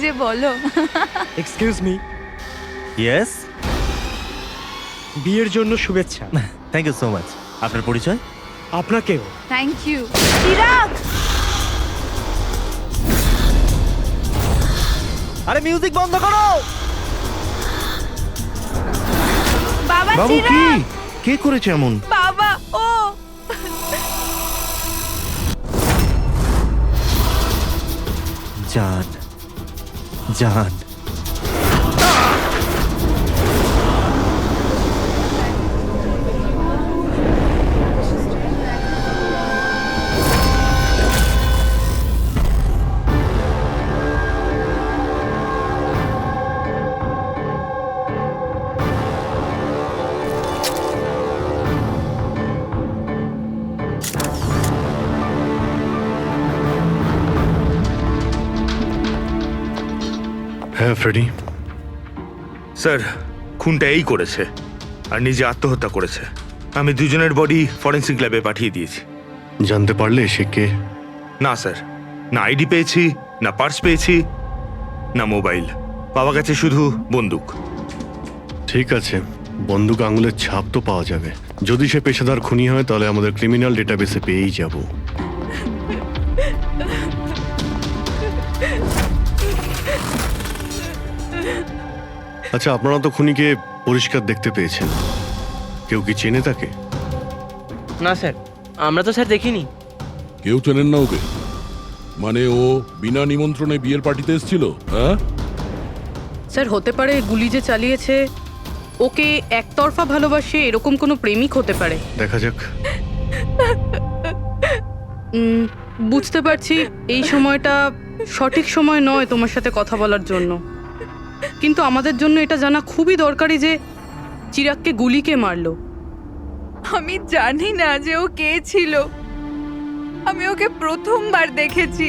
যে বলো। Excuse me, yes, বিয়ের জন্য শুভেচ্ছা। Thank you so much. আপনার পরিচয়? আপনাকেও। Thank you. চিরাগ, আরে মিউজিক বন্ধ করো। বাবা বাবু কি চিরাগ, কে করেছে এমন? বাবা ও জান, জান, হ্যাঁ ফ্রেডি, স্যার, খুনটা এই করেছে আর নিজে আত্মহত্যা করেছে। আমি দুজনের বডি ফরেন্সিক ল্যাবে পাঠিয়ে দিয়েছি। জানতে পারলে সে কে? না স্যার, না আইডি পেয়েছি, না পার্স পেয়েছি, না মোবাইল। পাওয়া গেছে শুধু বন্দুক। ঠিক আছে, বন্দুক আঙুলের ছাপ তো পাওয়া যাবে। যদি সে পেশাদার খুনি হয় তাহলে আমাদের ক্রিমিনাল ডেটাবেসে পেয়েই যাব। আচ্ছা, আপনারা তো খুনিকে পরিষ্কার দেখতে পেয়েছেন, কেউ কি চেনে তাকে? না স্যার, আমরা তো স্যার দেখিনি। কেউ চেনেন না ওকে? মানে ও বিনা নিমন্ত্রণে বিয়ের পার্টিতে এসেছিল? হ্যাঁ স্যার, হতে পারে গুলি যে চালিয়েছে ওকে একতরফা ভালোবাসে এরকম কোনো প্রেমিক হতে পারে। দেখা যাক। বুঝতে পারছি এই সময়টা সঠিক সময় নয় তোমার সাথে কথা বলার জন্য, কিন্তু আমাদের জন্য এটা জানা খুবই দরকারি যে চিরাগকে গুলি কে মারলো। আমি জানি না যে ও কে ছিল। আমি ওকে প্রথমবার দেখেছি।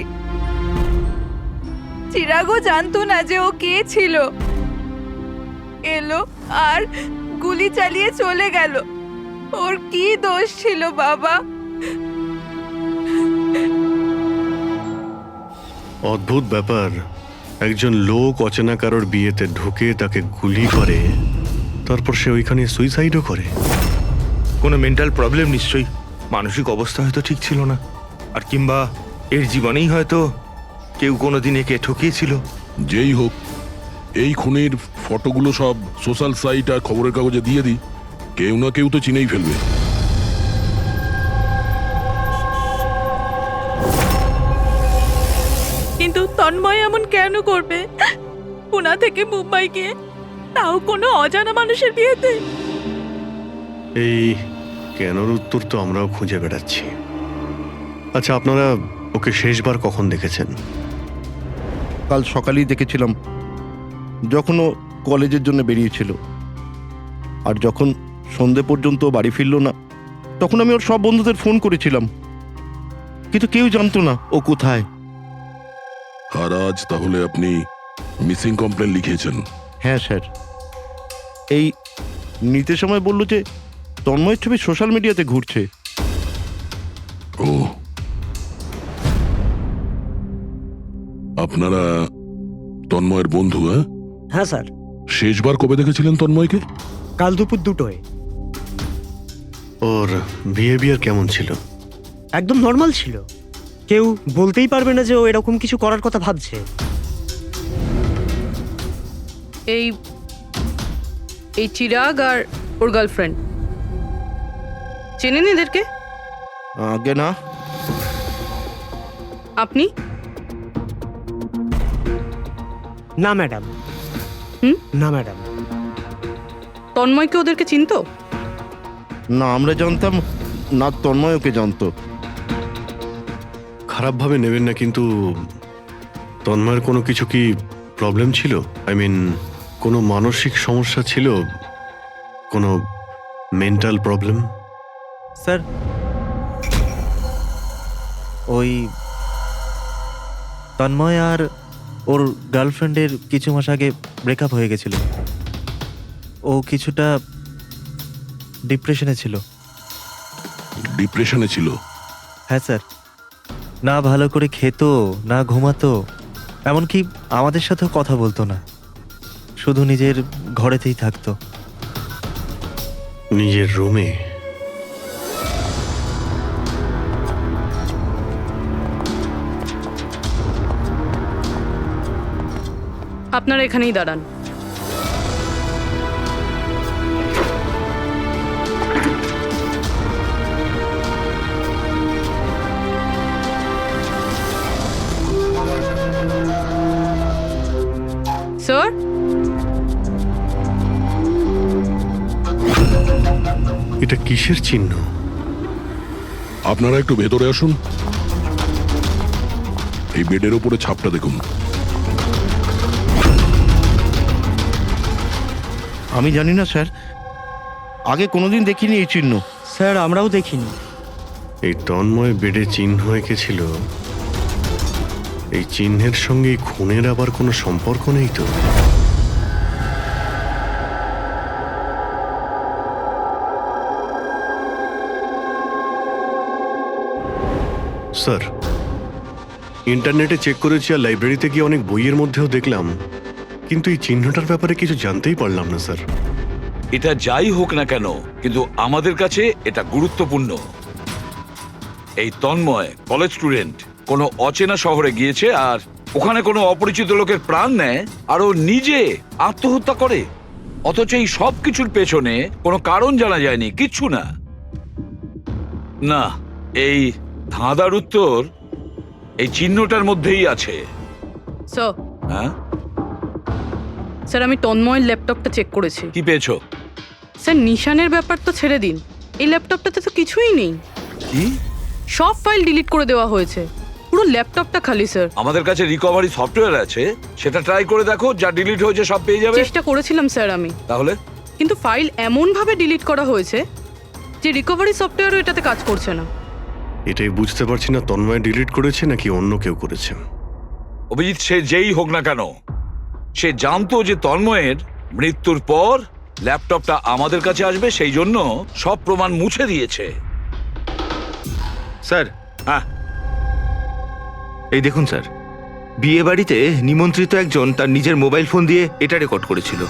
চিরাগও জানতো না যে ও কে ছিল। এলো আর গুলি চালিয়ে চলে গেল। ওর কি দোষ ছিল বাবা? অদ্ভুত ব্যাপার, একজন লোক অচেনা কারোর বিয়েতে ঢুকে তাকে গুলি করে, তারপর সে ওইখানে সুইসাইডও করে। কোনো মেন্টাল প্রবলেম নিশ্চয়ই। মানসিক অবস্থা হয়তো ঠিক ছিল না, আর কিংবা এর জীবনেই হয়তো কেউ কোনোদিন একে ঠকিয়েছিল। যেই হোক, এই খুনের ফটোগুলো সব সোশ্যাল সাইট আর খবরের কাগজে দিয়ে দিই, কেউ না কেউ তো চিনেই ফেলবে। কিন্তু তন্ময় এমন কেন করবে? পুনা থেকে মুম্বাই গিয়ে, তাও কোনো অজানা মানুষের বিয়েতে। এই কেনর উত্তর তো আমরাও খুঁজে বেড়াচ্ছি। আচ্ছা, আপনারা ওকে শেষবার কখন দেখেছেন? কাল সকালেই দেখেছিলাম, যখন ও কলেজের জন্য বেরিয়েছিল। আর যখন সন্ধে পর্যন্ত বাড়ি ফিরল না, তখন আমি ওর সব বন্ধুদের ফোন করেছিলাম, কিন্তু কেউ জানতো না ও কোথায়। আর আজ তাহলে আপনি মিসিং কমপ্লেন লিখিয়েছেন? হ্যাঁ স্যার, এই নিতে সময় বলল যে তন্ময়ের ছবি সোশ্যাল মিডিয়াতে ঘুরছে। ও, আপনারা তন্ময়ের বন্ধু? হ্যাঁ হ্যাঁ স্যার, শেষবার কবে দেখেছিলেন তন্ময়কে? কাল দুপুর 2টোয়। ওর বিহেভিয়ার কেমন ছিল? একদম নর্মাল ছিল। কেউ বলতেই পারবে না যে ও এরকম কিছু করার কথা ভাবছে। এই এই চিরাগ আর ওর গার্লফ্রেন্ড চেনেন এদেরকে? আগে না। আপনি? না ম্যাডাম। না ম্যাডাম। তন্ময়কে ওদেরকে চিনতো? না আমরা জানতাম না, তন্ময় ওকে জানতো। খারাপভাবে নেবেন না, কিন্তু তন্ময়ের কোনো কিছু কি প্রবলেম ছিল? আই মিন, কোনো মানসিক সমস্যা ছিল? কোনো মেন্টাল প্রবলেম? স্যার, ওই তন্ময় আর ওর গার্লফ্রেন্ডের কিছু মাস আগে ব্রেকআপ হয়ে গেছিল। ও কিছুটা ডিপ্রেশনে ছিল। ডিপ্রেশনে ছিল? হ্যাঁ স্যার, না ভালো করে খেতো, না ঘুমাতো, এমনকি আমাদের সাথেও কথা বলতো না, শুধু নিজের ঘরেতেই থাকতো। নিজের রুমে? আপনারা এখানেই দাঁড়ান। স্যার, এটা কিসের চিহ্ন? আপনারা একটু ভেতরে আসুন। এই বেডের ওপরে ছাপটা দেখুন। আমি জানি না স্যার, আগে কোনোদিন দেখিনি এই চিহ্ন। স্যার আমরাও দেখিনি। এই তন্ময় বেডে চিহ্ন এঁকেছিল, এই চিহ্নের সঙ্গে এই খুনের আবার কোনো সম্পর্ক নেই তো? স্যার, ইন্টারনেটে চেক করেছি আর লাইব্রেরিতে গিয়ে অনেক বইয়ের মধ্যেও দেখলাম, কিন্তু এই চিহ্নটার ব্যাপারে কিছু জানতেই পারলাম না স্যার। এটা যাই হোক না কেন, কিন্তু আমাদের কাছে এটা গুরুত্বপূর্ণ। এই তন্ময় কলেজ স্টুডেন্ট কোনো অচেনা শহরে গিয়েছে আর ওখানে কোনো অপরিচিত লোকের প্রাণ নেয় আর ও নিজে আত্মহত্যা করে, অথচ এই সব কিছুর পেছনে কোনো কারণ জানা যায়নি, কিচ্ছু না। না, এই ধাঁধার উত্তর এই চিহ্নটার মধ্যেই আছে। স্যার, হ্যাঁ, স্যার আমি তন্ময়ের ল্যাপটপটা চেক করেছি। কি পেয়েছো? স্যার নিশানের ব্যাপার তো ছেড়ে দিন, এই ল্যাপটপটাতে তো কিছুই নেই। কি? সব ফাইল ডিলিট করে দেওয়া হয়েছে, পুরো ল্যাপটপটা খালি স্যার। আমাদের কাছে রিকভারি সফটওয়্যার আছে, সেটা ট্রাই করে দেখো, যা ডিলিট হয়েছে সব পেয়ে যাবে। চেষ্টা করেছিলাম স্যার আমি, তাহলে? কিন্তু ফাইল এমন ভাবে ডিলিট করা হয়েছে যে রিকভারি সফটওয়্যারও এটাতে কাজ করছে না। এটাই বুঝতে পারছি না, তন্ময় ডিলিট করেছে নাকি অন্য কেউ করেছে। অভিজিৎ, সে যেই হোক না কেন, সে জানতো যে তন্ময়ের মৃত্যুর পর ল্যাপটপটা আমাদের কাছে আসবে, সেই জন্য সব প্রমাণ মুছে দিয়েছে। স্যার, হ্যাঁ, এই দেখুন স্যার, বিয়ে বাড়িতে নিমন্ত্রিত একজন তার নিজের মোবাইল ফোন দিয়ে এটা রেকর্ড করেছিল।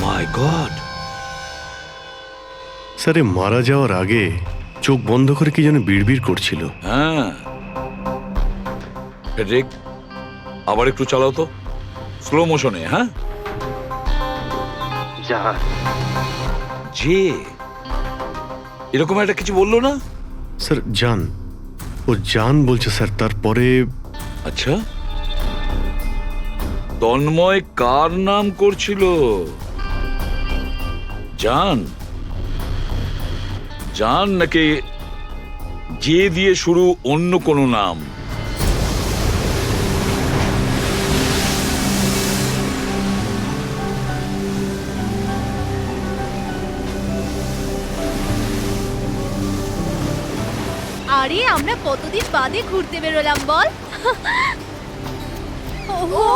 মাই গড। স্যার, এ মারা যাওয়ার আগে চোখ বন্ধ করে কি যেন বিড়বিড় করছিল। হ্যাঁ, ফেডরিক, আবার একটু চালাও তো, স্লো মোশনে। হ্যাঁ, যে এরকম একটা কিছু বললো না? স্যার জান, ও জান বলছে স্যার। তারপরে আচ্ছা, তন্ময় কার নাম করছিল? জান? জান নাকি যে দিয়ে শুরু অন্য কোনো নাম? আরে আমরা কতদিন বাদে ঘুরতে বেরোলাম বল। ওহো,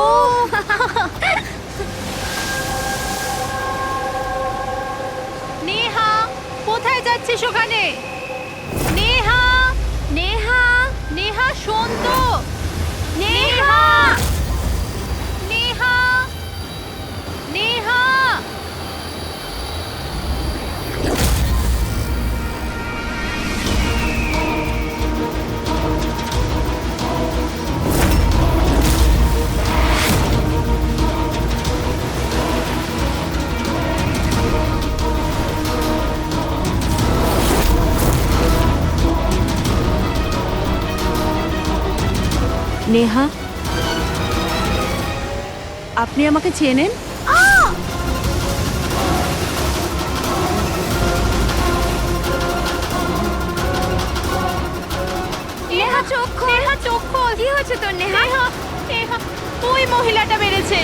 নেহা কোথায় যাচ্ছিস ওখানে? নেহা, নেহা, নেহা শোন তো। নেহা, নেহা, নেহা। নেহা, আপনি আমাকে চেনেন? নেহা চোখ খোল, নেহা চোখ খোল। কি হয়েছে তোর নেহা? নেহা, নেহা, ওই মহিলাটা বেড়েছে।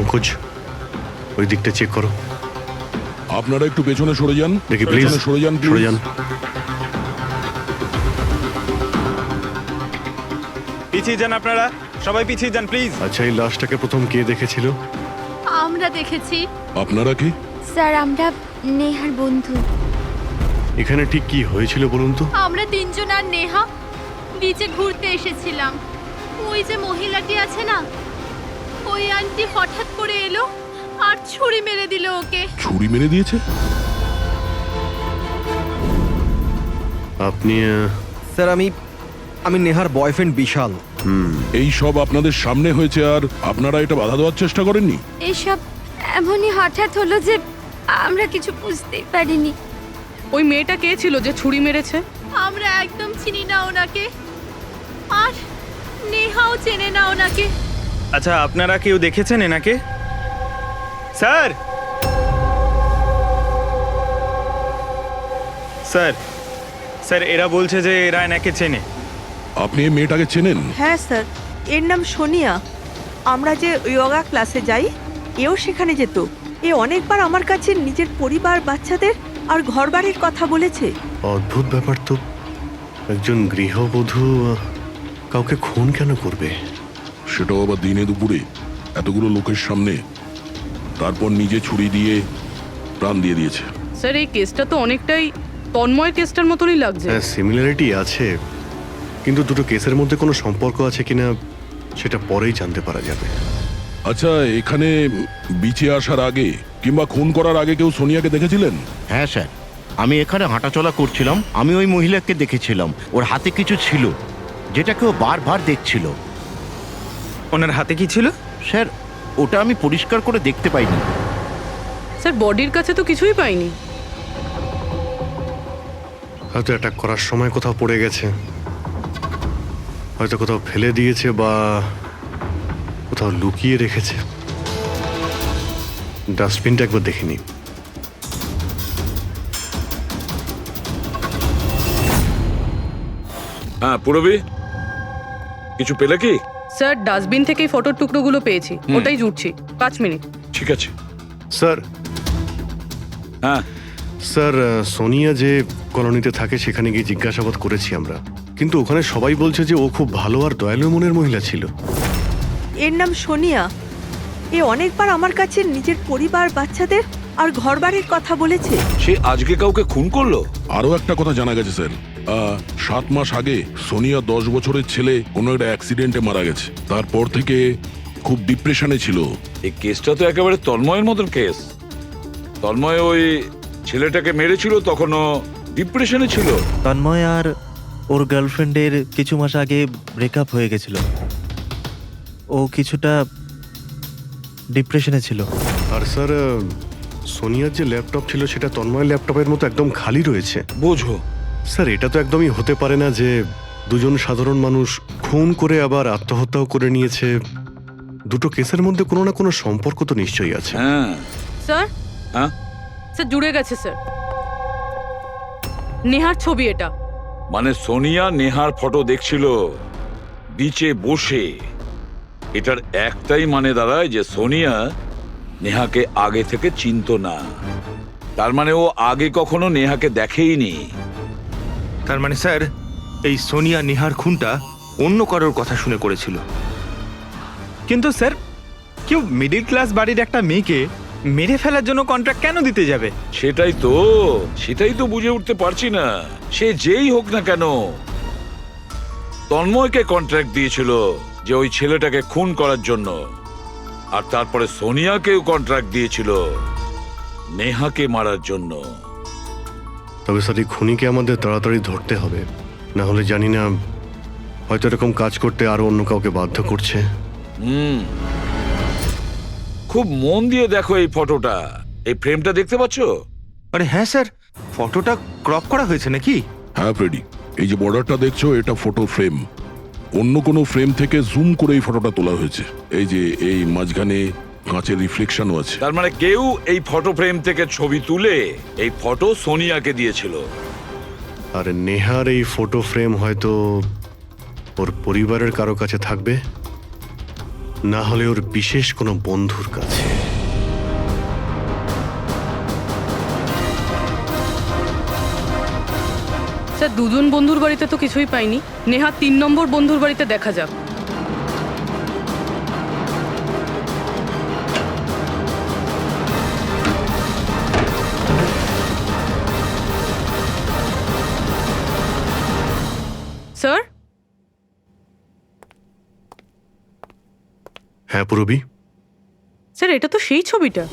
পঙ্কজ ওই দিকটা চেক করো। আপনারা একটু পেছনে সরে যান, দেখি প্লিজ, পেছনে সরে যান, সরে যান। পিছিয়ে যান আপনারা, সবাই পিছিয়ে যান প্লিজ। আচ্ছা, এই লাশটাকে প্রথম কে দেখেছিল? আমরা দেখেছি আপনারা কি? স্যার, আমরা নেহার বন্ধু। এখানে ঠিক কি হয়েছিল বলুন তো? আমরা তিনজন আর নেহা বিচে ঘুরতে এসেছিলাম। ওই যে মহিলাটি আছে না, ওই আন্টি হঠাৎ করে এলো আর ছুরি মেরে দিল ওকে। ছুরি মেরে দিয়েছে? আপনি স্যার আমি নেহার বয়ফ্রেন্ড বিশাল। এই সব আপনাদের সামনে হয়েছে আর আপনারা এটা বাধা দেওয়ার চেষ্টা করেননি? এইসব এমনই হঠাৎ হলো যে আমরা কিছু বুঝতেই পারিনি। ওই মেয়েটা কে ছিল যে ছুরি মেরেছে? আমরা একদম চিনি না ওনাকে, আর নেহাও চেনে না ওনাকে। আচ্ছা, আপনারা কেউ দেখেছেন এনাকে? স্যার স্যার স্যার এরা বলছে যে এরা এনাকে চেনে। আপনি এই মেয়েটাকে চেনেন? হ্যাঁ স্যার, এর নাম সোনিয়া। আমরা যে যোগা ক্লাসে যাই, এও সেখানে যেত। এ অনেকবার আমার কাছে নিজের পরিবার, বাচ্চাদের আর ঘরবাড়ির কথা বলেছে। অদ্ভুত ব্যাপার তো, একজন গৃহবধূ কাউকে খুন কেন করবে? সেটাও আবার দিনে দুপুরে এতগুলো লোকের সামনে, তারপর নিজে ছুরি দিয়ে প্রাণ দিয়ে দিয়েছে। স্যার, এই কেসটা তো অনেকটাই তন্ময়ের কেসটার মতনই লাগছে। হ্যাঁ, সিমিলারিটি আছে, কিন্তু দুটো কেসের মধ্যে কোনো সম্পর্ক আছে কিনা সেটা পরেই জানতে পারা যাবে। আচ্ছা, এখানে বিচে আসার আগে কিংবা খুন করার আগে কেউ সোনিয়াকে দেখেছিলেন? হ্যাঁ স্যার, আমি এখানে হাঁটাচলা করছিলাম, আমি ওই মহিলাকে দেখেছিলাম। ওর হাতে কিছু ছিল যেটা কেউ বারবার দেখছিল। ওনার হাতে কি ছিল? স্যার, ওটা আমি পরিষ্কার করে দেখতে পাইনি। স্যার, বডির কাছে তো কিছুই পাইনি। হয়তো অ্যাটাক করার সময় কোথাও পড়ে গেছে, হয়তো কোথাও ফেলে দিয়েছে বা কোথাও লুকিয়ে রেখেছে। ডাস্টবিনটা একবার দেখিনি। হ্যাঁ পুরবি, কিছু পেলে কি? স্যার, ডাস্টবিন থেকেই ফটোর টুকরোগুলো পেয়েছি, ওটাই জুটছি। 5 মিনিট। ঠিক আছে স্যার। হ্যাঁ স্যার, সোনিয়া যে কলোনিতে থাকে সেখানে গিয়ে জিজ্ঞাসাবাদ করেছি আমরা, কিন্তু ওখানে সবাই বলছে যে ও খুব ভালো আর দয়ালু মনের মহিলা ছিল। এর নাম সোনিয়া। এ অনেকবার আমার কাছে নিজের পরিবার, বাচ্চাদের আর ঘরবাড়ির কথা বলেছে। সে আজকে কাউকে খুন করলো? আরো একটা কথা জানা গেছে স্যার, 7 মাস আগে সোনিয়া 10 বছরের ছেলে কোনো একটা অ্যাক্সিডেন্টে মারা গেছে। তারপর থেকে খুব ডিপ্রেশনে ছিল। এই কেসটা তো একেবারে তন্ময়ের মতন কেস। তন্ময় ওই ছেলেটাকে মেরেছিল, তখনও ডিপ্রেশনে ছিল। তন্ময় আর ওর গার্লফ্রেন্ডের কিছু মাস আগে ব্রেকআপ হয়ে গেছিল। ও কিছুটা ডিপ্রেশনে ছিল। আর স্যার, সোনিয়ার যে ল্যাপটপ ছিল সেটা তন্ময়ের ল্যাপটপের মতো একদম খালি রয়েছে। বোঝো স্যার, এটা তো একদমই হতে পারে না যে দুজন সাধারণ মানুষ খুন করে আবার আত্মহত্যাও করে নিয়েছে। দুটো কেসের মধ্যে কোনো না কোনো সম্পর্ক তো নিশ্চয়ই আছে। হ্যাঁ স্যার, হ্যাঁ স্যার জুড়ে গেছে স্যার। নেহার ছবি এটা। মানে সোনিয়া নেহার ফটো দেখছিল বিচে বসে। এটার একটাই মানে দাঁড়ায় যে সোনিয়া নেহাকে আগে থেকে চিনতো না। তার মানে ও আগে কখনো নেহাকে দেখেইনি। তার মানে স্যার, এই সোনিয়া নেহার খুনটা অন্য কারোর কথা শুনে করেছিল। কিন্তু স্যার, কেউ মিডল ক্লাস বাড়ির একটা মেয়েকে মেরে ফেলার জন্য কন্ট্রাক্ট কেন দিতে যাবে? সেটাই তো বুঝে উঠতে পারছি না। সে যেই হোক না কেন, তন্ময়কে কন্ট্রাক্ট দিয়েছিল যে ওই ছেলেটাকে খুন করার জন্য, আর তারপরে সোনিয়াকেও কন্ট্রাক্ট দিয়েছিল নেহাকে মারার জন্য। তবে স্যার, এই খুনিকে আমাদের তাড়াতাড়ি ধরতে হবে, না হলে জানি না হয়তো এরকম কাজ করতে আরো অন্য কাউকে বাধ্য করছে। খুব মন দিয়ে দেখো এই ফটোটা, এই ফ্রেমটা দেখতে পাচ্ছো? আরে হ্যাঁ স্যার, ফটোটা ক্রপ করা হয়েছে নাকি? হ্যাঁ ফ্রেডি, এই যে বর্ডারটা দেখছো এটা ফটো ফ্রেম। অন্য কোনো ফ্রেম থেকে জুম করে এই ফটোটা তোলা হয়েছে। এই যে এই মাঝখানে কাঁচের রিফ্লেকশনও আছে। তার মানে কেউ এই ফটো ফ্রেম থেকে ছবি তুলে এই ফটো সোনিয়াকে দিয়েছিল। আর নেহার এই ফটো ফ্রেম হয়তো ওর পরিবারের কারো কাছে থাকবে। না হলে ওর বিশেষ কোনো বন্ধুর কাছে। স্যার দুজন বন্ধুর বাড়িতে তো কিছুই পাইনি, নেহা 3 নম্বর বন্ধুর বাড়িতে দেখা যাক। স্যার, হ্যাঁ পূরবী, স্যার এটা তো সেই ছবিটা।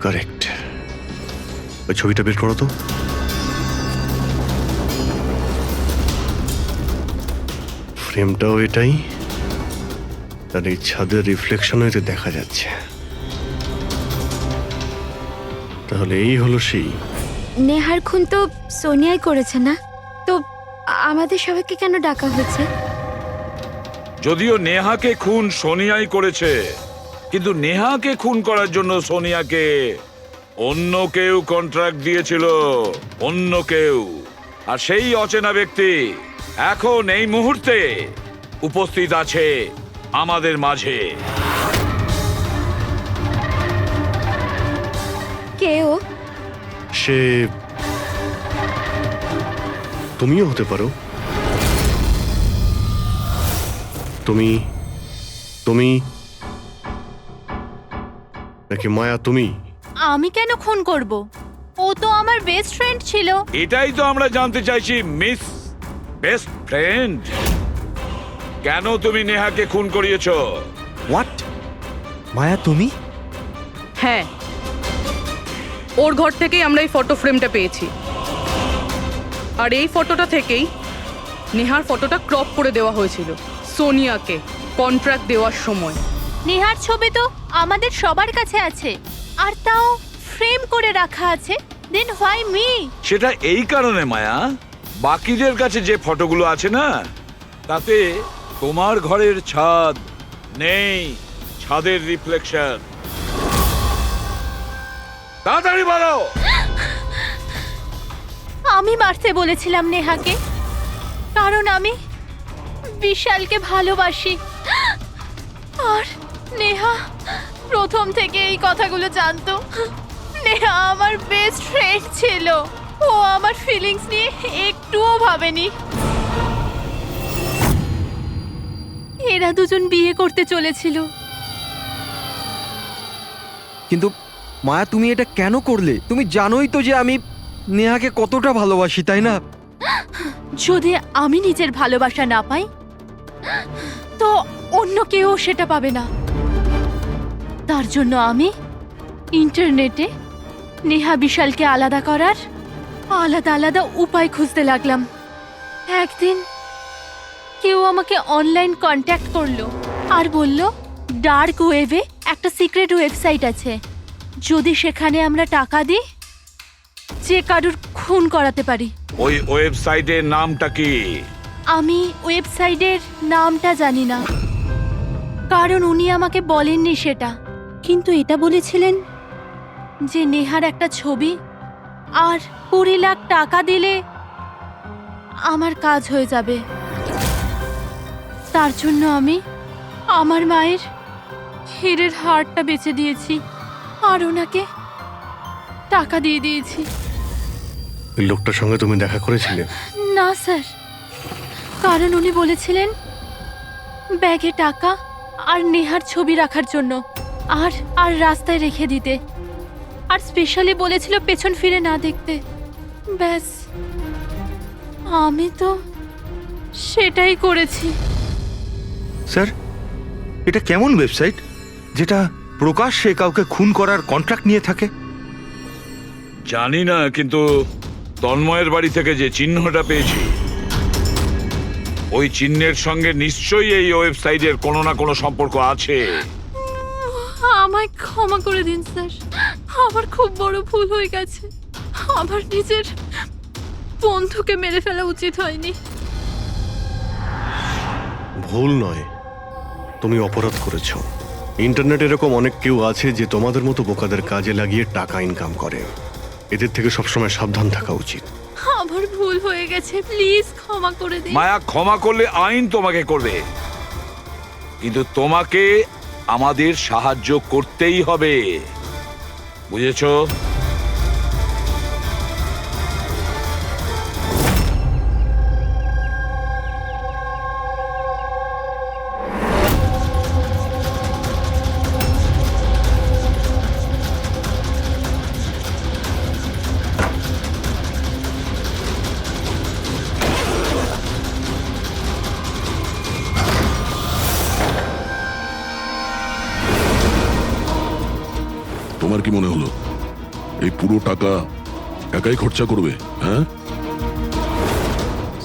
কারেক্ট। ওই ছবিটা বের করো তো। ফ্রেমটাও এটাই, আর এই ছাদের রিফ্লেকশনও এতে দেখা যাচ্ছে। তাহলে এই হলো সেই। নেহার খুন তো সোনিয়াই করেছে না? তো আমাদের সবাইকে কেন ডাকা হয়েছে? যদিও নেহাকে খুন সোনিয়াই করেছে, কিন্তু নেহাকে খুন করার জন্য সোনিয়াকে অন্য কেউ কন্ট্রাক্ট দিয়েছিল, অন্য কেউ। আর সেই অচেনা ব্যক্তি এখন এই মুহূর্তে উপস্থিত আছে আমাদের মাঝে। কেউ? সে তুমিও হতে পারো। তুমি তুমি নাকি মায়া তুমি? আমি কেন খুন করব? ও তো আমার বেস্ট ফ্রেন্ড ছিল। এটাই তো আমরা জানতে চাইছি মিস বেস্ট ফ্রেন্ড। কেন তুমি নেহাকে খুন করিয়েছো? হোয়াট? মায়া তুমি? হ্যাঁ, ওর ঘর থেকেই আমরা এই ফটো ফ্রেমটা পেয়েছি। আর এই ফটোটা থেকেই নেহার ফটোটা ক্রপ করে দেওয়া হয়েছিল সোনিয়াকে কন্ট্রাক্ট দেওয়ার সময়। নেহার ছবি তো আমাদের সবার কাছে আছে, আর তাও ফ্রেম করে রাখা আছে। Then why me? সেটা এই কারণে মায়া, বাকিদের কাছে যে ফটোগুলো আছে না, তাতে তোমার ঘরের ছাদ নেই, ছাদের রিফ্লেকশন। তাড়াতাড়ি বলো। আমি মারতে বলেছিলাম নেহাকে, কারণ আমি বিশালকে ভালোবাসি। আর নেহা প্রথম থেকে এই কথাগুলো জানতো। নেহা আমার বেস্ট ফ্রেন্ড ছিল, ও আমার ফিলিংস নিয়ে একটুও ভাবেনি। এরা দুজন বিয়ে করতে চলেছিল। কিন্তু মায়া তুমি এটা কেন করলে? তুমি জানোই তো যে আমি নেহাকে কতটা ভালোবাসি, তাই না? যদি আমি নিজের ভালোবাসা না পাই, তো অন্য কেউ সেটা পাবে না। তার জন্য আমি ইন্টারনেটে নেহা বিশালকে আলাদা করার আলাদা আলাদা উপায় খুঁজতে লাগলাম। একদিন কেউ আমাকে অনলাইন কন্ট্যাক্ট করলো আর বলল ডার্ক ওয়েবে একটা সিক্রেট ওয়েবসাইট আছে, যদি সেখানে আমরা টাকা দিই যে কারুর খুন করাতে পারি। ওই ওয়েবসাইটের নামটা কি? আমি ওয়েবসাইটের নামটা জানি না, কারণ উনি আমাকে বলেননি সেটা। কিন্তু এটা বলেছিলেন যে নেহার একটা ছবি আর 20 লাখ টাকা দিলে আমার কাজ হয়ে যাবে। তার জন্য আমি আমার মায়ের হীরের হারটা বেচে দিয়েছি আর ওনাকে টাকা দিয়ে দিয়েছি। ওই লোকটার সঙ্গে তুমি দেখা করেছিলে? না স্যার, কারণ উনি বলেছিলেন ব্যাগে টাকা আর নেহার ছবি রাখার জন্য, আর আর রাস্তায় রেখে দিতে, আর স্পেশালি বলেছিল পেছন ফিরে না দেখতে। ব্যাস, আমি তো সেটাই করেছি। স্যার, এটা কেমন ওয়েবসাইট যেটা প্রকাশ্যে কাউকে খুন করার কন্ট্রাক্ট নিয়ে থাকে? জানি না, কিন্তু তন্ময়ের বাড়ি থেকে যে চিহ্নটা পেয়েছি, ওই চিহ্নের সঙ্গে নিশ্চয়ই এই ওয়েবসাইটের কোনো না কোনো সম্পর্ক আছে। আমায় ক্ষমা করে দিন স্যার, আমার খুব বড় ভুল হয়ে গেছে। আমার নিজের বন্ধুকে মেরে ফেলা উচিত হয়নি। ভুল নয়, তুমি অপরাধ করেছো। ইন্টারনেটে এরকম অনেক কেউ আছে যে তোমাদের মতো বোকাদের কাজে লাগিয়ে টাকা ইনকাম করে। এদের থেকে সবসময় সাবধান থাকা উচিত। আমার ভুল হয়ে গেছে, প্লিজ ক্ষমা করে দিন। মায়া, ক্ষমা করলে আইন তোমাকে করবে, কিন্তু তোমাকে আমাদের সাহায্য করতেই হবে, বুঝেছো? তোমার কি মনে হলো এই পুরো টাকা একাই খরচা করবে? হ্যাঁ,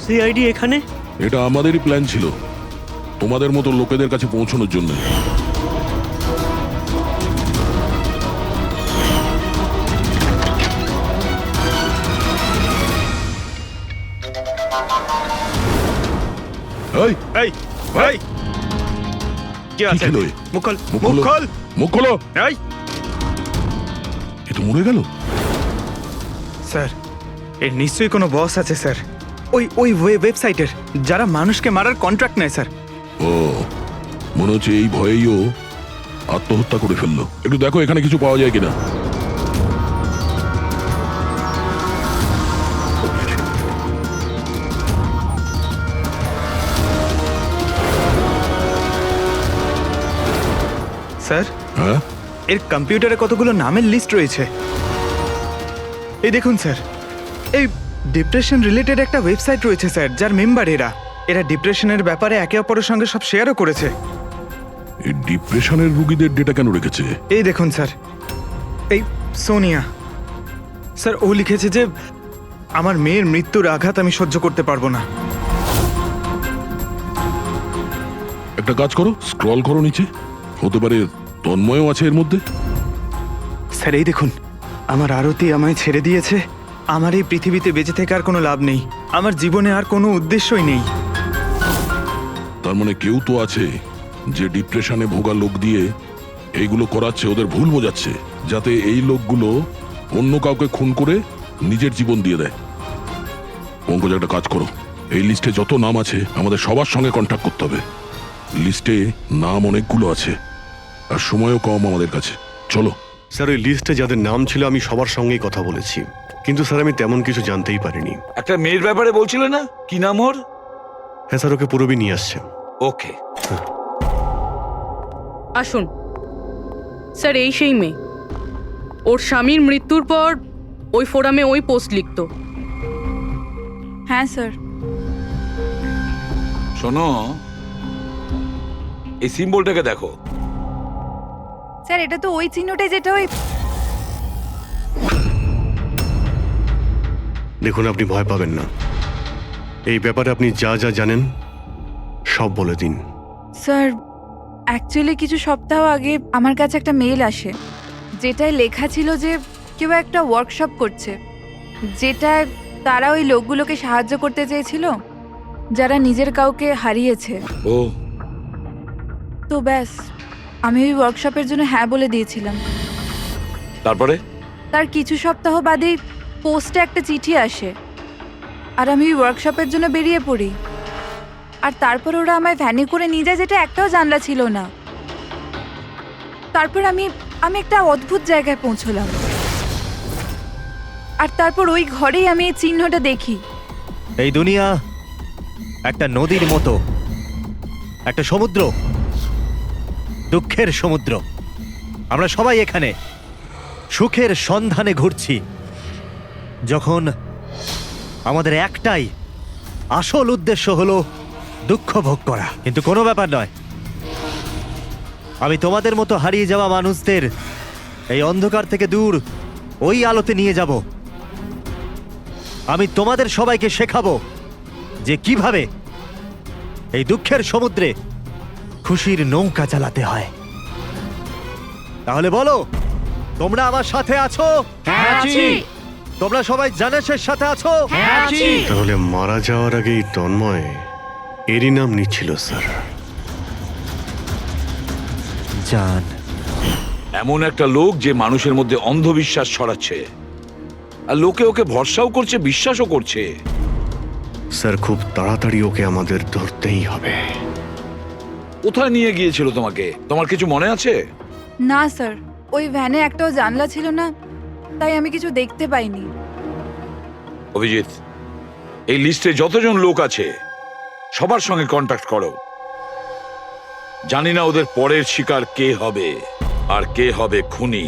সিআইডি এখানে? এটা আমাদেরই প্ল্যান ছিল, তোমাদের মতো লোকেদের কাছে পৌঁছানোর জন্য। এই এই এই কি আছে? খেলো? মুখ খোল, মুখ মুখ খোলো। খোল। মুখ খোলো। এই এ তো মরে গেল। স্যার, এর নিশ্চয়ই কোনো বস আছে স্যার, ওই ওয়েবসাইটের যারা মানুষকে মারার কন্ট্রাক্ট নেয় স্যার। ও, মনে হচ্ছে এই ভয়েই ও আত্মহত্যা করে ফেললো। একটু দেখো এখানে কিছু পাওয়া যায় কিনা। স্যার, হ্যাঁ, এর কম্পিউটারে কতগুলো নামের লিস্ট রয়েছে। এই দেখুন স্যার, এই ডিপ্রেশন রিলেটেড একটা ওয়েবসাইট রয়েছে স্যার, যার মেম্বার এরা ডিপ্রেশনের ব্যাপারে একে অপরের সঙ্গে সব শেয়ারও করেছে। এই ডিপ্রেশনের রুগীদের ডেটা কেন রেখেছে? এই দেখুন স্যার, এই সোনিয়া স্যার, ও লিখেছে যে আমার মেয়ের মৃত্যুর আঘাত আমি সহ্য করতে পারবো না। একটা কাজ করো, স্ক্রল করো নিচে, হতে পারে তন্ময়ও আছে এর মধ্যে। স্যার এই দেখুন, আমার আরতি আমায় ছেড়ে দিয়েছে, আমার এই পৃথিবীতে বেঁচে থেকে আর কোনো লাভ নেই, আমার জীবনে আর কোনো উদ্দেশ্যই নেই। তার মানে কেউ তো আছে যে ডিপ্রেশনে ভোগা লোক দিয়ে এইগুলো করাচ্ছে, ওদের ভুল বোঝাচ্ছে, যাতে এই লোকগুলো অন্য কাউকে খুন করে নিজের জীবন দিয়ে দেয়। পঙ্কজ, একটা কাজ করো, এই লিস্টে যত নাম আছে আমাদের সবার সঙ্গে কন্ট্যাক্ট করতে হবে। লিস্টে নাম অনেকগুলো আছে আর সময়ও কম আমাদের কাছে। চলো। স্যার, ওই লিস্টে যাদের নাম ছিল আমি সবার সঙ্গেই কথা বলেছি, কিন্তু স্যার আমি তেমন কিছু জানতেই পারিনি। একটা মেয়ের ব্যাপারে বলছিলে না, কি নাম ওর? হ্যাঁ স্যার, ওকে পুরবি নিয়ে আসছে। ওকে, আসুন স্যার, এই সেই মেয়ে, ওর স্বামীর মৃত্যুর পর ওই ফোরামে ওই পোস্ট লিখতো। হ্যাঁ স্যার। শোনো, এই সিম্বলটাকে দেখো। স্যার, এটা তো ওই চিহ্নটাই যেটা ওই। দেখুন, আপনি ভয় পাবেন না, এই ব্যাপারে আপনি যা যা জানেন সব বলে দিন। স্যার, অ্যাকচুয়ালি কিছু সপ্তাহ আগে আমার কাছে একটা মেল আসে, যেটায় লেখা ছিল যে কেউ একটা ওয়ার্কশপ করছে, যেটায় তারা ওই লোকগুলোকে সাহায্য করতে চেয়েছিল যারা নিজের কাউকে হারিয়েছে। ও, তো ব্যাস, আমি ওই ওয়ার্কশপের জন্য হ্যাঁ বলে দিয়েছিলাম। তারপরে? তার কিছু সপ্তাহ বাদেই পোস্টে একটা চিঠি আসে, আর আমি ওই ওয়ার্কশপের জন্য বেরিয়ে পড়ি। আর তারপর ওরা আমায় ভ্যানে করে নিয়ে যায়, যেটা একটাও জানলা ছিল না। তারপর আমি একটা অদ্ভুত জায়গায় পৌঁছলাম, আর তারপর ওই ঘরেই আমি এই চিহ্নটা দেখি। এই দুনিয়া একটা নদীর মতো, একটা সমুদ্র, দুঃখের সমুদ্র। আমরা সবাই এখানে সুখের সন্ধানে ঘুরছি, যখন আমাদের একটাই আসল উদ্দেশ্য হলো দুঃখ ভোগ করা। কিন্তু কোনো ব্যাপার নয়, আমি তোমাদের মতো হারিয়ে যাওয়া মানুষদের এই অন্ধকার থেকে দূর ওই আলোতে নিয়ে যাব। আমি তোমাদের সবাইকে শেখাবো যে কিভাবে এই দুঃখের সমুদ্রে খুশির নৌকা চালাতে হয়। তাহলে বলো, তোমরা আমার সাথে আছো? হ্যাঁ, আছি। তোমরা সবাই জানেশের সাথে আছো? হ্যাঁ, আছি। তাহলে মারা যাওয়ার আগেই তন্ময় এরই নাম নিচ্ছিল স্যার, জান। এমন একটা লোক যে মানুষের মধ্যে অন্ধবিশ্বাস ছড়াচ্ছে, আর লোকে ওকে ভরসাও করছে, বিশ্বাসও করছে। স্যার খুব তাড়াতাড়ি ওকে আমাদের ধরতেই হবে। কোথায় নিয়ে গিয়েছিল তোমাকে? তোমার কিছু মনে আছে? না স্যার, ওই ভ্যানে একটাও জানলা ছিল না, তাই আমি কিছু দেখতে পাইনি। অভিজিৎ, এই লিস্টে যতজন লোক আছে সবার সঙ্গে কন্ট্যাক্ট করো। জানি না ওদের পরের শিকার কে হবে আর কে হবে খুনি।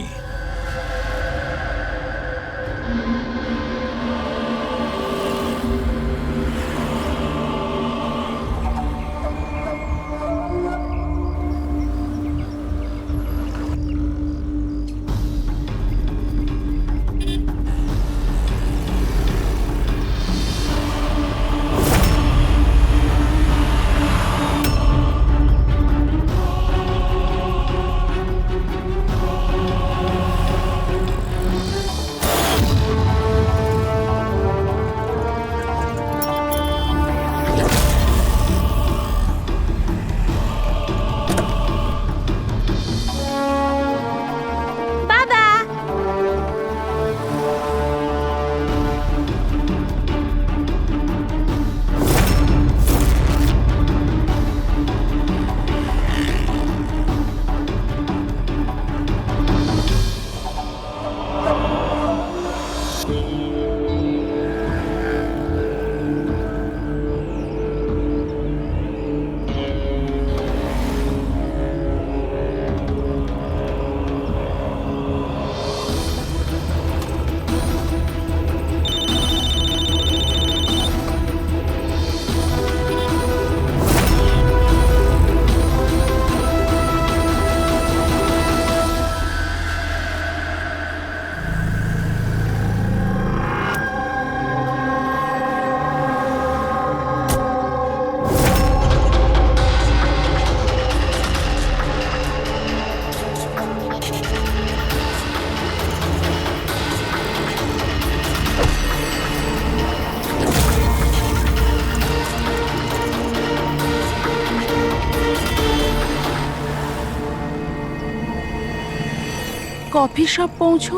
কফি শপ পৌঁছো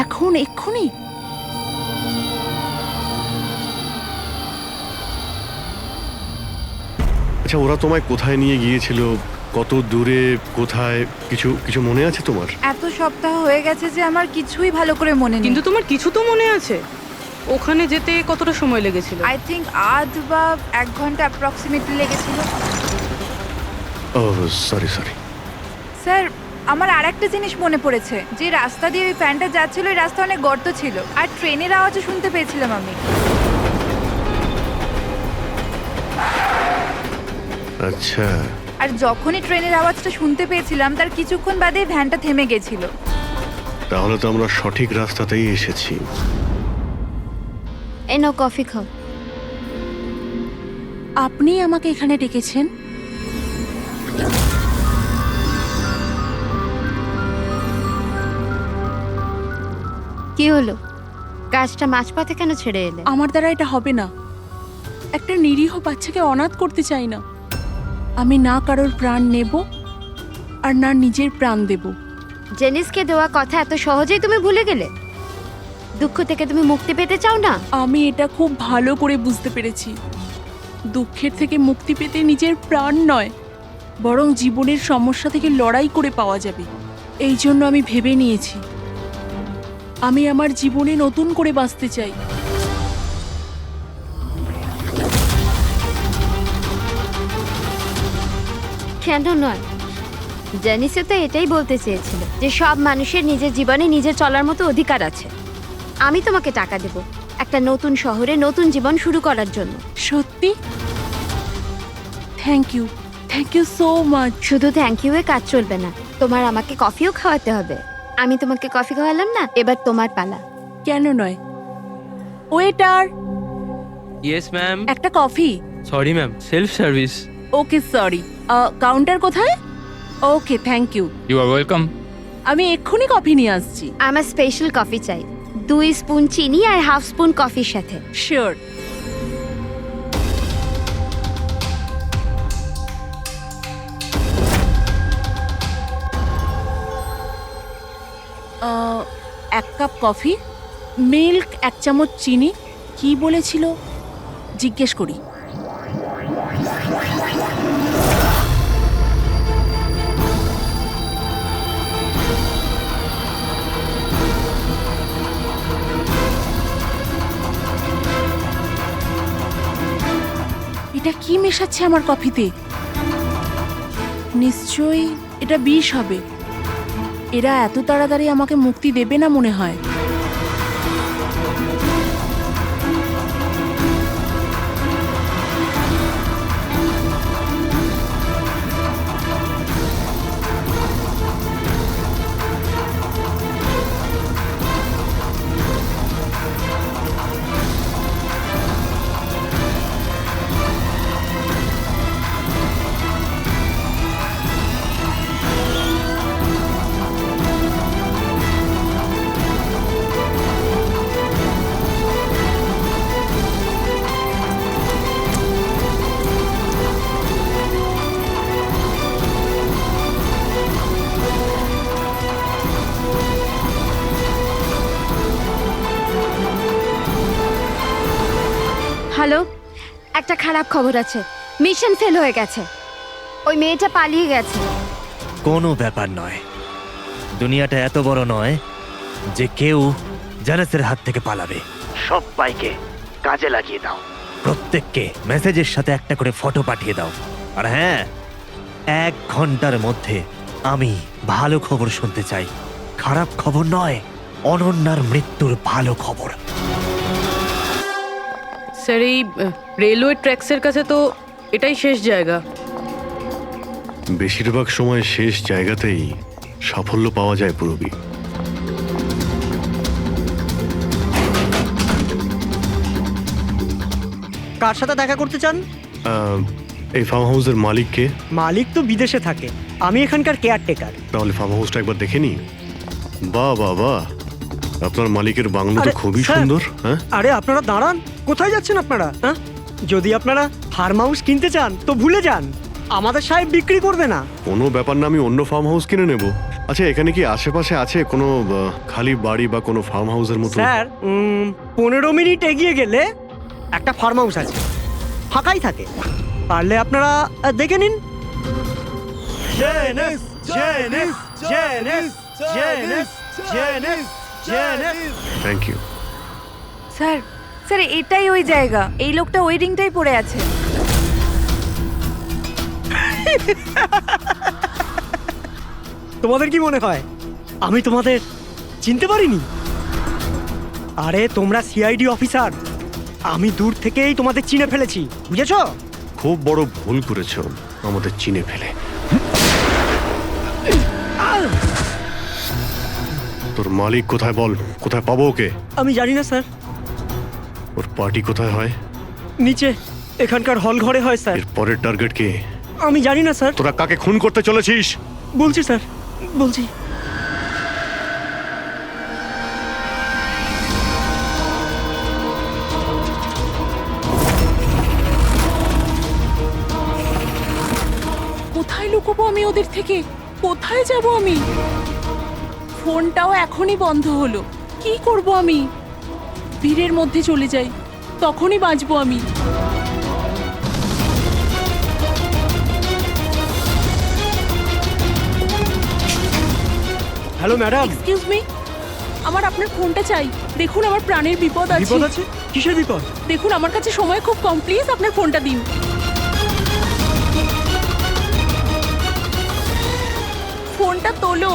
এখন, এক্ষুনি? আচ্ছা, ওরা তোমায় কোথায় নিয়ে গিয়েছিল, কত দূরে, কোথায়, কিছু কিছু মনে আছে তোমার? এত সপ্তাহ হয়ে গেছে যে আমার কিছুই ভালো করে মনে নেই। কিন্তু তোমার কিছু তো মনে আছে? ওখানে যেতে কতটা সময় লেগেছিল? আই থিঙ্ক আধ বা 1 ঘন্টা অ্যাপ্রক্সিমেটলি লেগেছিল। ও সরি সরি। স্যার, আমার আরেকটা জিনিস মনে পড়েছে, যে রাস্তা দিয়ে ওই ফ্যানটা যাচ্ছিল ওই রাস্তা অনেক গর্ত ছিল, আর ট্রেনের আওয়াজও শুনতে পেয়েছিলাম আমি। আচ্ছা, আর যখনই ট্রেনের আওয়াজটা শুনতে পেয়েছিলাম তার কিছুক্ষণ বাদেই ভ্যানটা থেমে গেছিল। তাহলে তো আমরা সঠিক রাস্তাতেই এসেছি। এই নাও কফি খাও। আপনি আমাকে এখানে ডেকেছেন? কি হলো? কাজটা মাঝপথে কেন ছেড়ে এলে? আমার দ্বারা এটা হবে না। একটা নিরীহ বাচ্চাকে অনাথ করতে চাই না। আমি না কারোর প্রাণ নেব আর না নিজের প্রাণ দেব। জেনিসকে দেওয়া কথা এত সহজেই তুমি ভুলে গেলে? দুঃখ থেকে তুমি মুক্তি পেতে চাও না? আমি এটা খুব ভালো করে বুঝতে পেরেছি। দুঃখের থেকে মুক্তি পেতে নিজের প্রাণ নয়, বরং জীবনের সমস্যা থেকে লড়াই করে পাওয়া যাবে। এই জন্য আমি ভেবে নিয়েছি, আমি আমার জীবনে নতুন করে বাঁচতে চাই। কেন নয়? জেনিসে তো এটাই বলতে চেয়েছিল যে সব মানুষের নিজের জীবনে নিজে চলার মতো অধিকার আছে। আমি তোমাকে টাকা দেব একটা নতুন শহরে নতুন জীবন শুরু করার জন্য। সত্যি? Thank you, thank you so much. শুধু থ্যাংক ইউ এ কাজ চলবে না, তোমার আমাকে কফিও খাওয়াতে হবে। আমি তোমাকে কফি খাওয়ালাম না, এবার তোমার পালা। কেন নয়? Waiter, yes ma'am. একটা coffee. Sorry ma'am, self service. Okay sorry, counter কোথায়? Okay thank you. You are welcome. আমি এক্ষুনি কফি নিয়ে আসছি। আমার স্পেশাল কফি চাই, 2 স্পুন চিনি আর হাফ স্পুন কফির সাথে। শিওর। এক কাপ কফি। মিল্ক 1 চামচ, চিনি, কি বলেছিল জিজ্ঞেস করি। এটা কি মেশাচ্ছে আমার কফিতে? নিশ্চয়ই এটা বিষ হবে। এরা এত তাড়াতাড়ি আমাকে মুক্তি দেবে না মনে হয়। হ্যালো, একটা খারাপ খবর আছে। মিশন ফেল হয়ে গেছে। ওই মেয়েটা পালিয়ে গেছে। কোনো ব্যাপার নয়, দুনিয়াটা এত বড় নয় যে কেউ জানাসের হাত থেকে পালাবে। সবাইকে কাজে লাগিয়ে দাও, প্রত্যেককে মেসেজের সাথে একটা করে ফটো পাঠিয়ে দাও। আর হ্যাঁ, 1 ঘন্টার মধ্যে আমি ভালো খবর শুনতে চাই। খারাপ খবর নয়, অনন্যার মৃত্যুর ভালো খবর। স্যার, এই রেলওয়ে ট্র্যাক্সের কাছে তো এটাই শেষ জায়গা। বেশিরভাগ সময় শেষ জায়গাতেই সাফল্য পাওয়া যায় পুরবী। কার সাথে দেখা করতে চান? এই ফার্ম হাউসের মালিককে। মালিক তো বিদেশে থাকে, আমি এখানকার কেয়ারটেকার। তাহলে ফার্ম হাউসটা একবার দেখে নি। বাহ বাহ বাহ, আপনার মালিকের বাংলো তো আরে, খুবই স্যার। সুন্দর। হ্যাঁ, আরে আপনারা দাঁড়ান, কোথায় যাচ্ছেন আপনারা? হ্যাঁ, যদি আপনারা ফার্ম হাউস কিনতে চান তো ভুলে যান, আমাদের সাহেব বিক্রি করবে না। কোনো ব্যাপার না, আমি অন্য ফার্ম হাউস কিনে নেব। আচ্ছা, এখানে কি আশেপাশে আছে কোনো খালি বাড়ি বা কোনো ফার্ম হাউসের মতো? স্যার 15 মিনিট এগিয়ে গেলে একটা ফার্ম হাউস আছে, ফাঁকাই থাকে। পারলে আপনারা দেখে নিন। Thank you. স্যার, স্যার এটাই ওই জায়গা। এই লোকটা ওই রিংটাই পড়ে আছে। তোমাদের কি মনে হয় আমি তোমাদের চিনতে পারিনি? আরে তোমরা সিআইডি অফিসার, আমি দূর থেকেই তোমাদের চিনে ফেলেছি, বুঝেছো? খুব বড় ভুল করেছো আমাদের চিনে ফেলে। তোর মালিক কোথায় বল, কোথায় পাবো ওকে? আমি জানি না স্যার। ওর পার্টি কোথায় হয়? নিচে এখানকার হল ঘরে হয় স্যার। এর পরের টার্গেট কে? আমি জানি না স্যার। তোরা কাকে খুন করতে চলেছিস? বলছি স্যার, বলছি। কোথায় লুকোবো আমি ওদের থেকে? কোথায় যাব আমি? ফোনটাও এখনই বন্ধ হলো। কি করব আমি? ভিড়ের মধ্যে চলে যাই, তখনই বাঁচবো আমি। Hello madam. এক্সকিউজ মি, আমার আপনার ফোনটা চাই। দেখুন আমার প্রাণের বিপদ আছে। বিপদ আছে? কিসের বিপদ? দেখুন আমার কাছে সময় খুব কম, প্লিজ আপনার ফোনটা দিন। ফোনটা তোলো।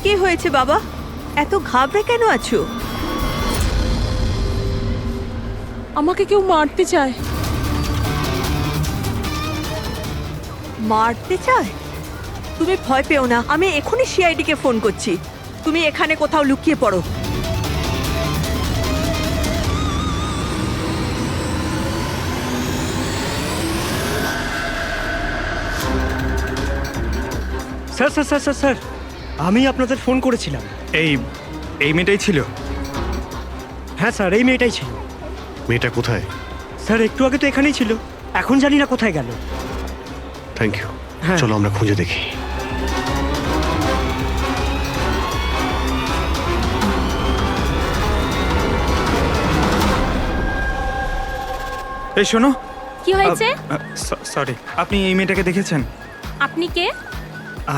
কি হয়েছে বাবা? এত ঘাবড়ে কেন আছো? আমাকে কেউ মারতে চায়। মারতে চায়? তুমি ভয় পেও না, আমি এখনই সিআইডি কে ফোন করছি। তুমি এখানে কোথাও লুকিয়ে পড়ো। Sir sir sir sir sir আমি আপনাদের ফোন করেছিলাম। এই মেয়েটাই ছিল? হ্যাঁ স্যার, এই মেয়েটাই ছিল। মেয়েটা কোথায়? স্যার একটু আগে তো এখানেই ছিল, এখন জানি না কোথায় গেল। Thank you. হ্যাঁ। চলো আমরা খুঁজে দেখি। এই শোনো। কি হয়েছে? সরি, আপনি এই মেয়েটাকে দেখেছেন? আপনি কে?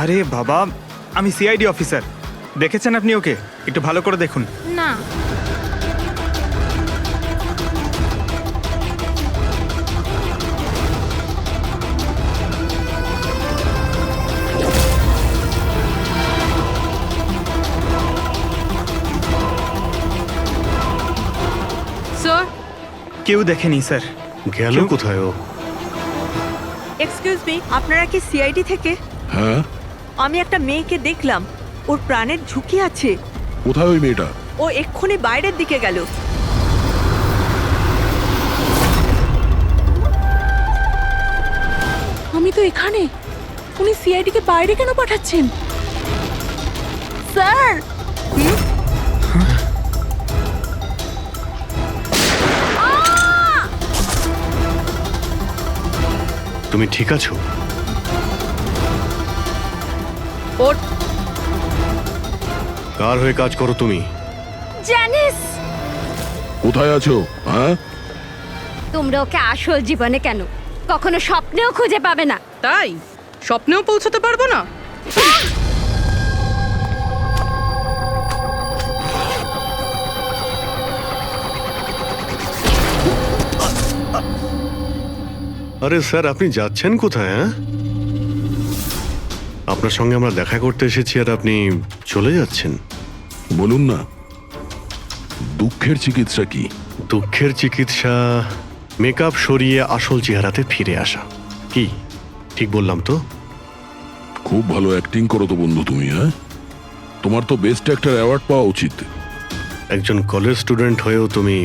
আরে বাবা, আমি সিআইডি অফিসার। দেখেছেন আপনি ওকে? একটু ভালো করে দেখুন। না। স্যার, কেউ দেখেনি স্যার। গেল কোথায় ও? এক্সকিউজ মি, আপনারা কি সিআইডি থেকে? হ্যাঁ, আমি একটা মেয়েকে দেখলাম, ওর প্রাণের ঝুঁকি আছে। কোথায় ওই মেয়েটা? ও এক্ষুনি বাইরের দিকে গেল। আমি তো এখানে, উনি সিআইডি কে বাইরে কেন পাঠাচ্ছেন? স্যার, তুমি ঠিক আছো? ওর কার হয়ে কাজ করো তুমি? জানিস কোথায় আছো? হ্যাঁ, তোমরা ওকে আসল জীবনে কেন কখনো স্বপ্নেও খুঁজে পাবে না। তাই স্বপ্নেও পৌঁছতে পারবো না? আরে স্যার, আপনি যাচ্ছেন কোথায়? হ্যাঁ, আপনার সঙ্গে আমরা দেখা করতে এসেছি আর আপনি চলে যাচ্ছেন? বলুন না, দুঃখের চিকিৎসা কি? দুঃখের চিকিৎসা মেকআপ সরিয়ে আসল চেহারাতে ফিরে আসা। কি ঠিক বললাম তো? খুব ভালো অ্যাক্টিং করো তো বন্ধু তুমি। হ্যাঁ, তোমার তো বেস্ট অ্যাক্টর অ্যাওয়ার্ড পাওয়া উচিত। একজন কলেজ স্টুডেন্ট হয়েও তুমি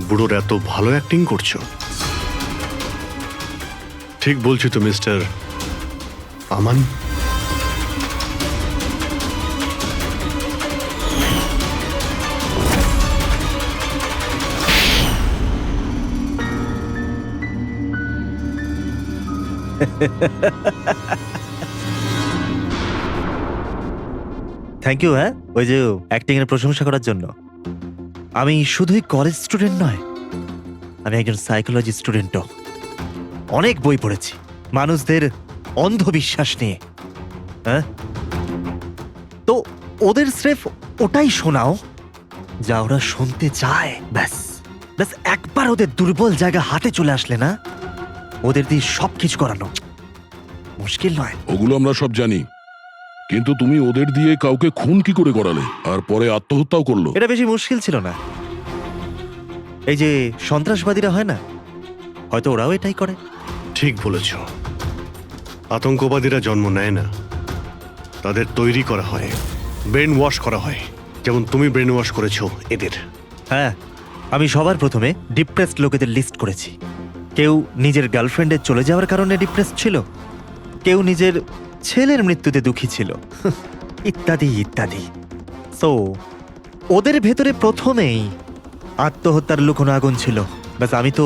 বুড়োর এত ভালো অ্যাক্টিং করছো। ঠিক বলছি তো মিস্টার আমান? Thank you. হ্যাঁ, ওই যে অ্যাক্টিং এর প্রশংসা করার জন্য। আমি শুধুই কলেজ স্টুডেন্ট নয়, আমি একজন সাইকোলজি স্টুডেন্টও। অনেক বই পড়েছি মানুষদের অন্ধবিশ্বাস নিয়ে। হ্যাঁ, তো ওদের স্রেফ ওটাই শোনাও যা ওরা শুনতে চায়। ব্যাস ব্যাস, একবার ওদের দুর্বল জায়গা হাতে চলে আসলে না, ওদের দিয়ে সবকিছু করানো মুশকিল নয়। ওগুলো আমরা সব জানি, কিন্তু তুমি ওদের দিয়ে কাউকে খুন কি করে করালে আর পরে আত্মহত্যাও করলো? এটা বেশি মুশকিল ছিল না। এই যে সন্ত্রাসবাদীরা হয় না, হয়তো ওরাও এটাই করে। ঠিক বলেছ, আতঙ্কবাদীরা জন্ম নেয় না, তাদের তৈরি করা হয়, ব্রেন ওয়াশ করা হয়, যেমন তুমি ব্রেন ওয়াশ করেছো এদের। হ্যাঁ, আমি সবার প্রথমে ডিপ্রেসড লোকেদের লিস্ট করেছি। কেউ নিজের গার্লফ্রেন্ডের চলে যাওয়ার কারণে ডিপ্রেসড ছিল, কেউ নিজের ছেলের মৃত্যুতে দুঃখী ছিল, ইত্যাদি ইত্যাদি। সো ওদের ভেতরে প্রথমেই আত্মহত্যার লুকোনো আগুন ছিল। ব্যাস, আমি তো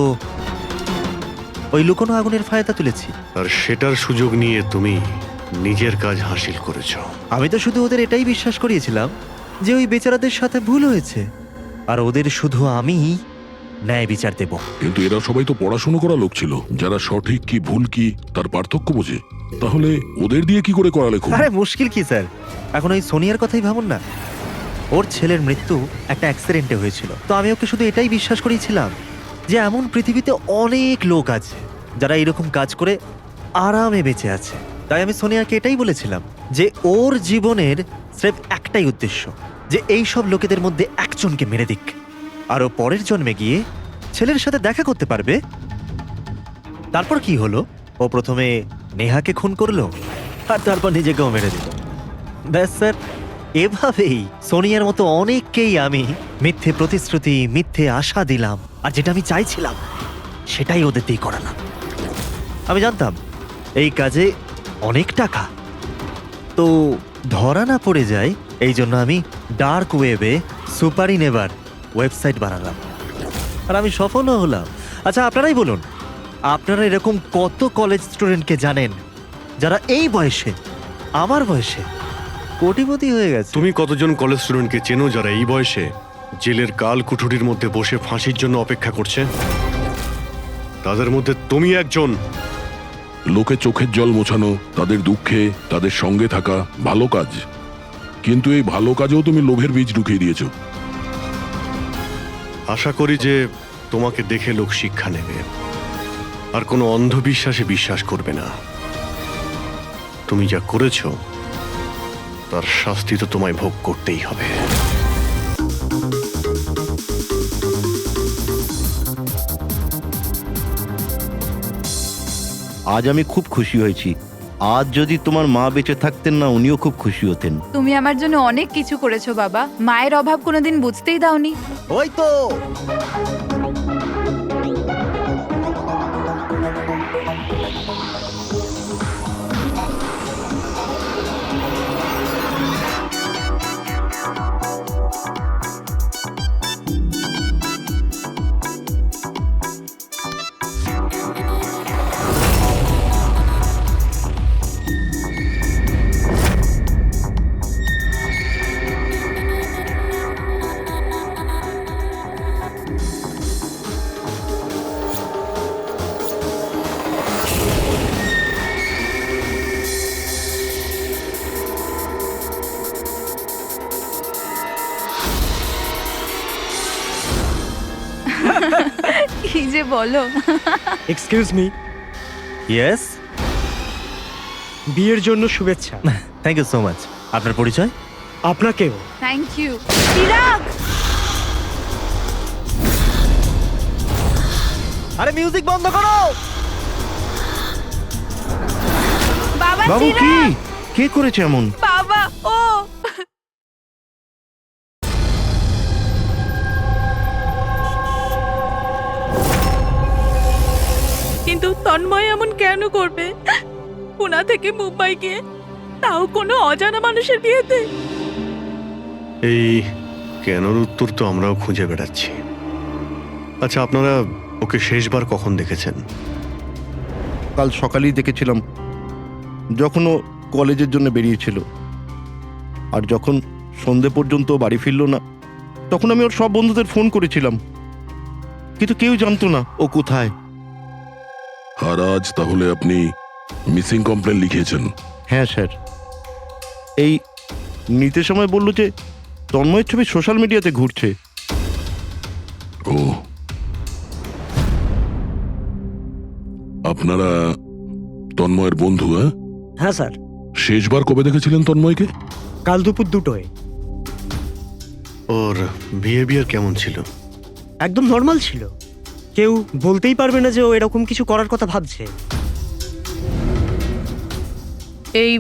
ওই লুকোনো আগুনের ফায়দা তুলেছি। আর সেটার সুযোগ নিয়ে তুমি নিজের কাজ হাসিল করেছো। আমি তো শুধু ওদের এটাই বিশ্বাস করিয়েছিলাম যে ওই বেচারাদের সাথে ভুল হয়েছে, আর ওদের শুধু আমি ন্যায় বিচার দেব। কিন্তু এরা সবাই তো পড়াশোনা করা লোক ছিল, যারা সঠিক কি ভুল কি তার পার্থক্য বোঝে। তাহলে ওদের দিয়ে কি করে করালে খুব? আরে মুশকিল কি স্যার, এখন ওই সোনিয়ার কথাই ভাবুন না। ওর ছেলের মৃত্যু একটা অ্যাক্সিডেন্টে হয়েছিল, তো আমি ওকে শুধু এটাই বিশ্বাস করিয়েছিলাম যে এমন পৃথিবীতে অনেক লোক আছে যারা এরকম কাজ করে আরামে বেঁচে আছে। তাই আমি সোনিয়াকে এটাই বলেছিলাম যে ওর জীবনের স্রেফ একটাই উদ্দেশ্য, যে এই সব লোকেদের মধ্যে একজনকে মেরে দিক, আর ও পরের জন্মে গিয়ে ছেলের সাথে দেখা করতে পারবে। তারপর কি হলো? ও প্রথমে নেহাকে খুন করলো আর তারপর নিজেকেও মেরে দিল। ব্যাস স্যার, এভাবেই সোনিয়ার মতো অনেককেই আমি মিথ্যে প্রতিশ্রুতি, মিথ্যে আশা দিলাম, আর যেটা আমি চাইছিলাম সেটাই ওদের দিয়ে করালাম। আমি জানতাম এই কাজে অনেক টাকা, তো ধরা না পড়ে যায়, এই জন্য আমি ডার্ক ওয়েবে সুপারি নেভার ওয়েবসাইট বানালাম, আর আমি সফলও হলাম। আচ্ছা, আপনারাই বলুন, আপনারা এরকম কত কলেজ স্টুডেন্টকে জানেন যারা এই বয়সে, আমার বয়সে, কোটিপতি হয়ে গেছে? তুমি কতজন কলেজ স্টুডেন্টকে চেনো যারা এই বয়সে জেলের কাল কুঠুরির মধ্যে বসে ফাঁসির জন্য অপেক্ষা করছে? তাদের মধ্যে তুমি একজন। লোকে চোখের জল মোছানো, তাদের দুঃখে তাদের সঙ্গে থাকা ভালো কাজ, কিন্তু এই ভালো কাজেও তুমি লোভের বীজ ঢুকিয়ে দিয়েছো। আশা করি যে তোমাকে দেখে লোক শিক্ষা নেবে আর কোনো অন্ধবিশ্বাসে বিশ্বাস করবে না। তুমি যা করেছো তার শাস্তি তো তোমায় ভোগ করতেই হবে। আজ আমি খুব খুশি হয়েছি। আজ যদি তোমার মা বেঁচে থাকতেন না, উনিও খুব খুশি হতেন। তুমি আমার জন্য অনেক কিছু করেছো বাবা, মায়ের অভাব কোনোদিন বুঝতেই দাওনি। ওই তো কি যে বলো। Excuse me. ইয়েস, বিয়ের জন্য শুভেচ্ছা। Thank you so much. আপনার পরিচয়? আপনাকেও। Thank you. চিরাগ, আরে মিউজিক বন্ধ করো। বাবা বাবু, কি চিরাগ, কে করেছে এমন? বাবা ও। কিন্তু তন্ময় এমন কেন করবে? পুনা থেকে মুম্বাই গিয়ে, তাও কোনো অজানা মানুষের বিয়েতে। এই কেনর উত্তর তো আমরাও খুঁজে বেড়াচ্ছি। আচ্ছা, আপনারা ওকে শেষবার কখন দেখেছেন? কাল সকালেই দেখেছিলাম, যখন ও কলেজের জন্য বেরিয়েছিল। আর যখন সন্ধে পর্যন্ত ও বাড়ি ফিরল না, তখন আমি ওর সব বন্ধুদের ফোন করেছিলাম, কিন্তু কেউ জানতো না ও কোথায়। আর আজ তাহলে আপনি মিসিং কমপ্লেন লিখিয়েছেন? হ্যাঁ স্যার, এই নিতে সময় বলল যে তন্ময়ের ছবি সোশ্যাল মিডিয়াতে ঘুরছে। ও, আপনারা তন্ময়ের বন্ধু? হ্যাঁ স্যার। শেষবার কবে দেখেছিলেন তন্ময়কে? কাল দুপুর 2টোয়। ওর বিহেভিয়ার কেমন ছিল? একদম নর্মাল ছিল, কেউ বলতেই পারবে না যে ও এরকম কিছু করার কথা ভাবছে। এই